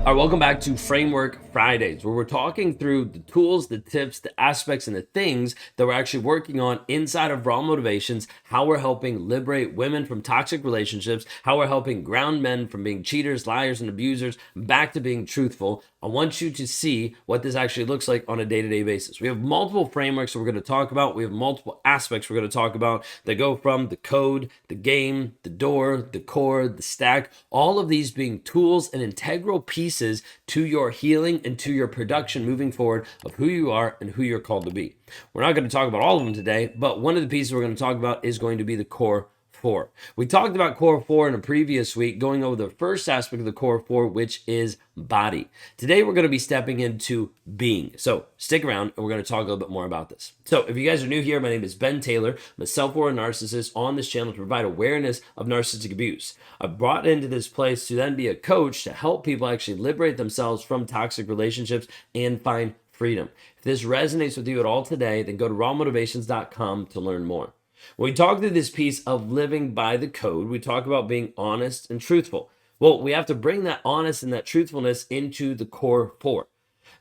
All right, welcome back to Framework Fridays, where we're talking through the tools, the tips, the aspects, and the things that we're actually working on inside of Raw Motivations, how we're helping liberate women from toxic relationships, how we're helping ground men from being cheaters, liars, and abusers back to being truthful. I want you to see what this actually looks like on a day-to-day basis. We have multiple frameworks that we're going to talk about. We have multiple aspects we're going to talk about that go from the code, the game, the door, the core, the stack, all of these being tools and integral pieces to your healing and to your production moving forward of who you are and who you're called to be. We're not going to talk about all of them today, but one of the pieces we're going to talk about is going to be the core four. We talked about core four in a previous week, going over the first aspect of the core four, which is body. Today, we're going to be stepping into being. So stick around and we're going to talk a little bit more about this. So if you guys are new here, my name is Ben Taylor. I'm a self-aware narcissist on this channel to provide awareness of narcissistic abuse. I brought into this place to then be a coach to help people actually liberate themselves from toxic relationships and find freedom. If this resonates with you at all today, then go to rawmotivations.com to learn more. When we talk through this piece of living by the code, we talk about being honest and truthful. Well, we have to bring that honest and that truthfulness into the core four.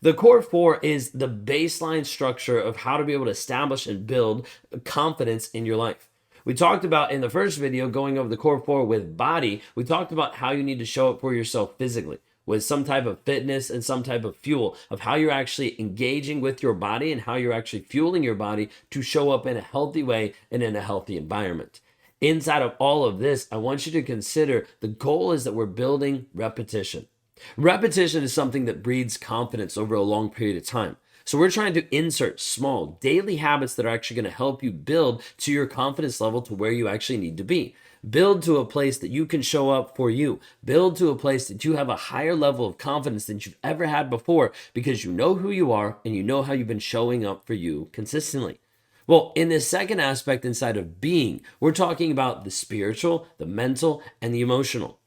The core four is the baseline structure of how to be able to establish and build confidence in your life. We talked about in the first video, going over the core four with body, we talked about how you need to show up for yourself physically, with some type of fitness and some type of fuel of how you're actually engaging with your body and how you're actually fueling your body to show up in a healthy way and in a healthy environment. Inside of all of this, I want you to consider the goal is that we're building repetition. Repetition is something that breeds confidence over a long period of time. So we're trying to insert small daily habits that are actually going to help you build to your confidence level to where you actually need to be. Build to a place that you can show up for you. Build to a place that you have a higher level of confidence than you've ever had before because you know who you are and you know how you've been showing up for you consistently. Well, in this second aspect inside of being, we're talking about the spiritual, the mental, and the emotional.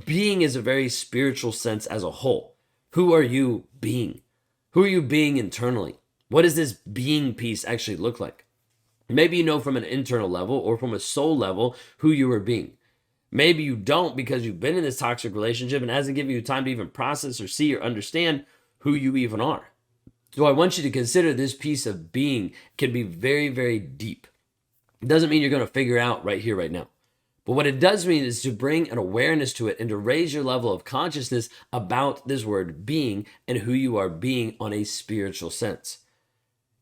Being is a very spiritual sense as a whole. Who are you being? Who are you being internally? What does this being piece actually look like? Maybe you know from an internal level or from a soul level who you are being. Maybe you don't because you've been in this toxic relationship and hasn't given you time to even process or see or understand who you even are. So I want you to consider this piece of being can be very, very deep. It doesn't mean you're going to figure out right here, right now. But what it does mean is to bring an awareness to it and to raise your level of consciousness about this word being and who you are being on a spiritual sense.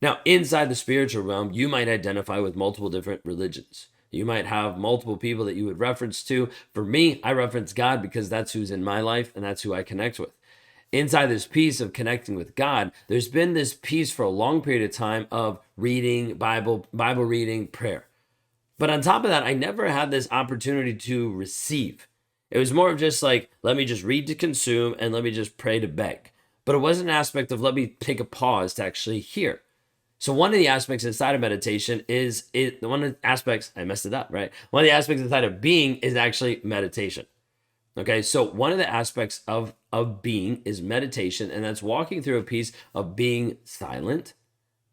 Now, inside the spiritual realm, you might identify with multiple different religions. You might have multiple people that you would reference to. For me, I reference God because that's who's in my life and that's who I connect with. Inside this piece of connecting with God, there's been this piece for a long period of time of reading, Bible reading, prayer. But on top of that, I never had this opportunity to receive. It was more of just like, let me just read to consume and let me just pray to beg. But it wasn't an aspect of let me take a pause to actually hear. So one of the aspects inside of meditation is one of the aspects, I messed it up, right? One of the aspects inside of being is actually meditation. Okay, so one of the aspects of being is meditation, and that's walking through a piece of being silent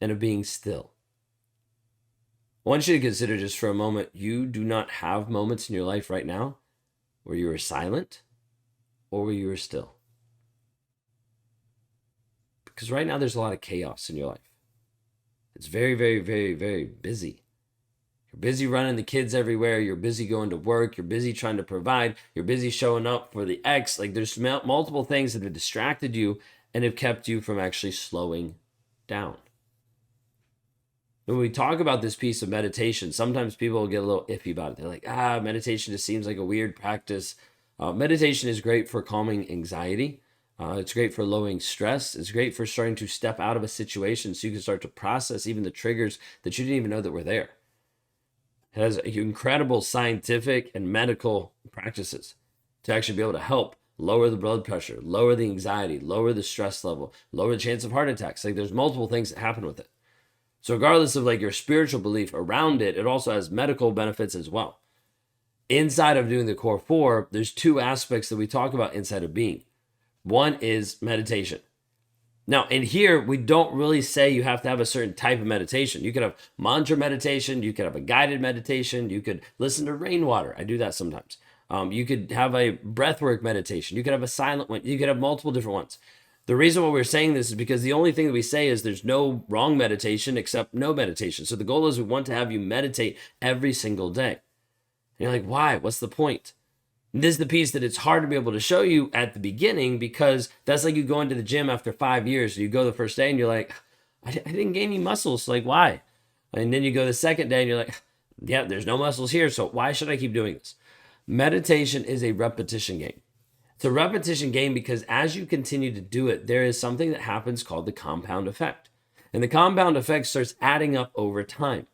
and of being still. I want you to consider just for a moment, you do not have moments in your life right now where you are silent or where you are still. Because right now there's a lot of chaos in your life. It's very, very, very, very busy. You're busy running the kids everywhere. You're busy going to work. You're busy trying to provide. You're busy showing up for the ex. Like there's multiple things that have distracted you and have kept you from actually slowing down. When we talk about this piece of meditation, sometimes people get a little iffy about it. They're like, meditation just seems like a weird practice. Meditation is great for calming anxiety. It's great for lowering stress. It's great for starting to step out of a situation so you can start to process even the triggers that you didn't even know that were there. It has incredible scientific and medical practices to actually be able to help lower the blood pressure, lower the anxiety, lower the stress level, lower the chance of heart attacks. Like there's multiple things that happen with it. So regardless of like your spiritual belief around it, it also has medical benefits as well. Inside of doing the core four, there's two aspects that we talk about inside of being. One is meditation. Now, in here, we don't really say you have to have a certain type of meditation. You could have mantra meditation. You could have a guided meditation. You could listen to rainwater. I do that sometimes. You could have a breathwork meditation. You could have a silent one. You could have multiple different ones. The reason why we're saying this is because the only thing that we say is there's no wrong meditation except no meditation. So the goal is we want to have you meditate every single day. And you're like, why? What's the point? And this is the piece that it's hard to be able to show you at the beginning, because that's like you go into the gym after 5 years. You go the first day and you're like, I didn't gain any muscles. Like, why? And then you go the second day and you're like, yeah, there's no muscles here. So why should I keep doing this? Meditation is a repetition game. It's a repetition game because as you continue to do it, there is something that happens called the compound effect. And the compound effect starts adding up over time.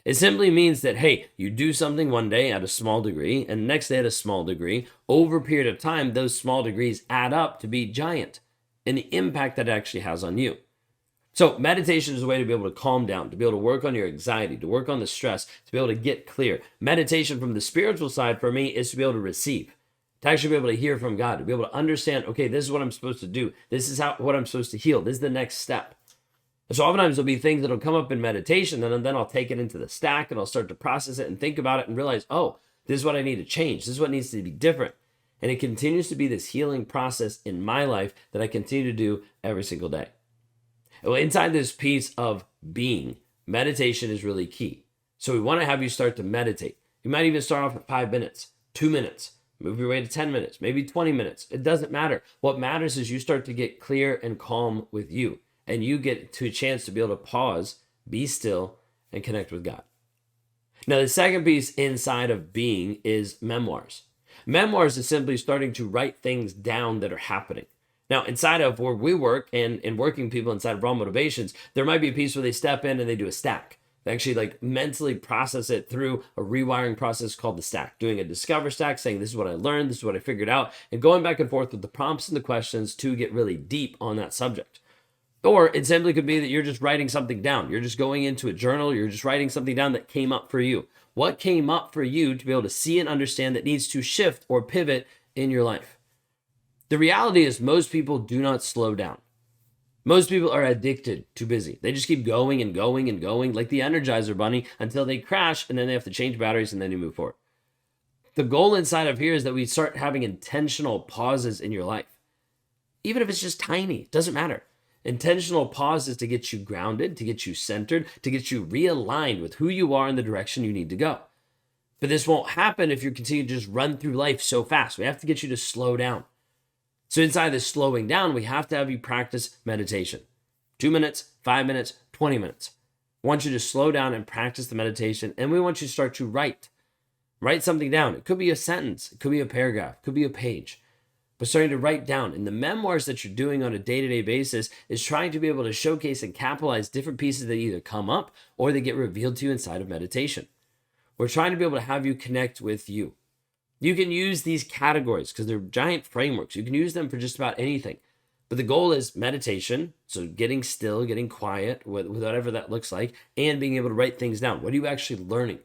It simply means that, hey, you do something one day at a small degree and the next day at a small degree. Over a period of time, those small degrees add up to be giant and the impact that it actually has on you. So meditation is a way to be able to calm down, to be able to work on your anxiety, to work on the stress, to be able to get clear. Meditation from the spiritual side for me is to be able to receive, to actually be able to hear from God, to be able to understand, okay, this is what I'm supposed to do. This is what I'm supposed to heal. This is the next step. And so oftentimes there'll be things that'll come up in meditation, and then I'll take it into the stack and I'll start to process it and think about it and realize, oh, this is what I need to change. This is what needs to be different. And it continues to be this healing process in my life that I continue to do every single day. Well, inside this piece of being, meditation is really key. So we want to have you start to meditate. You might even start off at 5 minutes, 2 minutes, move your way to 10 minutes, maybe 20 minutes. It doesn't matter. What matters is you start to get clear and calm with you, and you get to a chance to be able to pause, be still, and connect with God. Now, the second piece inside of being is memoirs. Memoirs is simply starting to write things down that are happening. Now, inside of where we work and working people inside of Raw Motivations, there might be a piece where they step in and they do a stack. They actually like mentally process it through a rewiring process called the stack, doing a discover stack, saying this is what I learned, this is what I figured out, and going back and forth with the prompts and the questions to get really deep on that subject. Or it simply could be that you're just writing something down. You're just going into a journal. You're just writing something down that came up for you. What came up for you to be able to see and understand that needs to shift or pivot in your life? The reality is most people do not slow down. Most people are addicted to busy. They just keep going and going and going like the Energizer Bunny until they crash, and then they have to change batteries and then you move forward. The goal inside of here is that we start having intentional pauses in your life. Even if it's just tiny, it doesn't matter. Intentional pauses to get you grounded, to get you centered, to get you realigned with who you are and the direction you need to go. But this won't happen if you continue to just run through life so fast. We have to get you to slow down. So inside this slowing down, we have to have you practice meditation. 2 minutes, 5 minutes, 20 minutes. I want you to slow down and practice the meditation, and we want you to start to write. Write something down. It could be a sentence. It could be a paragraph. It could be a page. But starting to write down. And the memoirs that you're doing on a day-to-day basis is trying to be able to showcase and capitalize different pieces that either come up or they get revealed to you inside of meditation. We're trying to be able to have you connect with you. You can use these categories because they're giant frameworks. You can use them for just about anything. But the goal is meditation, so getting still, getting quiet, whatever that looks like, and being able to write things down. What are you actually learning?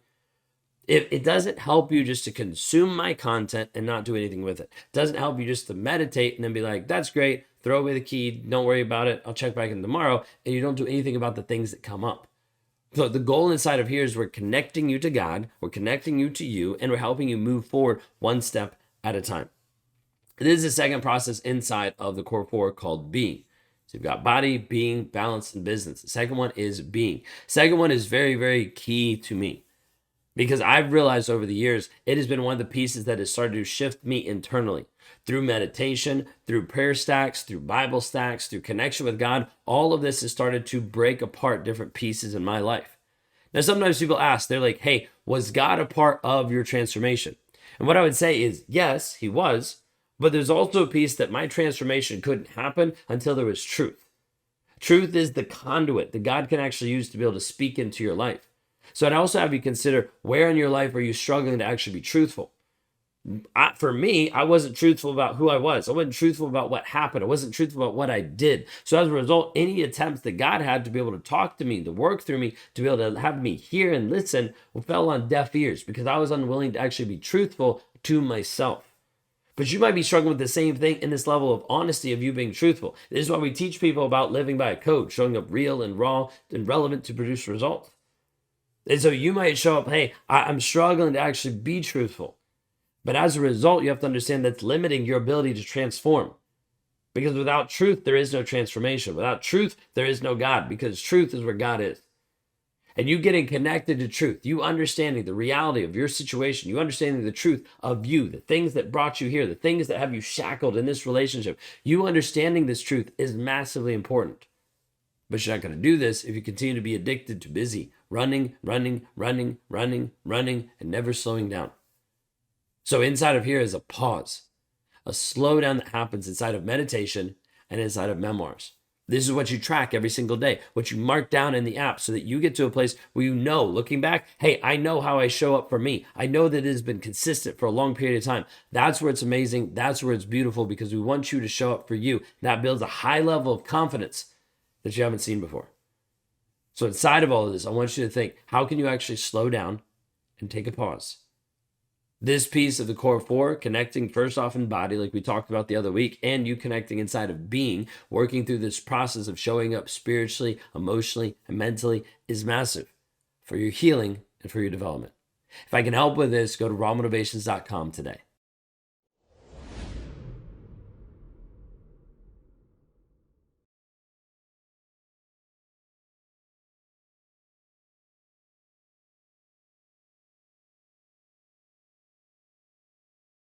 It doesn't help you just to consume my content and not do anything with it. It doesn't help you just to meditate and then be like, that's great, throw away the key, don't worry about it, I'll check back in tomorrow, and you don't do anything about the things that come up. So the goal inside of here is we're connecting you to God, we're connecting you to you, and we're helping you move forward one step at a time. This is the second process inside of the core four called being. So you've got body, being, balance, and business. The second one is being. Second one is very, very key to me because I've realized over the years, it has been one of the pieces that has started to shift me internally through meditation, through prayer stacks, through Bible stacks, through connection with God. All of this has started to break apart different pieces in my life. Now, sometimes people ask, they're like, hey, was God a part of your transformation? And what I would say is, yes, he was. But there's also a piece that my transformation couldn't happen until there was truth. Truth is the conduit that God can actually use to be able to speak into your life. So I'd also have you consider where in your life are you struggling to actually be truthful? For me, I wasn't truthful about who I was. I wasn't truthful about what happened. I wasn't truthful about what I did. So as a result, any attempts that God had to be able to talk to me, to work through me, to be able to have me hear and listen fell on deaf ears because I was unwilling to actually be truthful to myself. But you might be struggling with the same thing in this level of honesty of you being truthful. This is why we teach people about living by a code, showing up real and raw and relevant to produce results. And so you might show up, hey, I'm struggling to actually be truthful. But as a result, you have to understand that's limiting your ability to transform. Because without truth, there is no transformation. Without truth, there is no God, because truth is where God is. And you getting connected to truth, you understanding the reality of your situation, you understanding the truth of you, the things that brought you here, the things that have you shackled in this relationship, you understanding this truth is massively important. But you're not going to do this if you continue to be addicted to busy, running, and never slowing down. So inside of here is a pause, a slowdown that happens inside of meditation and inside of memoirs. This is what you track every single day, what you mark down in the app so that you get to a place where you know, looking back, hey, I know how I show up for me. I know that it has been consistent for a long period of time. That's where it's amazing. That's where it's beautiful, because we want you to show up for you. That builds a high level of confidence that you haven't seen before. So inside of all of this, I want you to think, how can you actually slow down and take a pause? This piece of the core four, connecting first off in body, like we talked about the other week, and you connecting inside of being, working through this process of showing up spiritually, emotionally, and mentally, is massive for your healing and for your development. If I can help with this, go to rawmotivations.com today.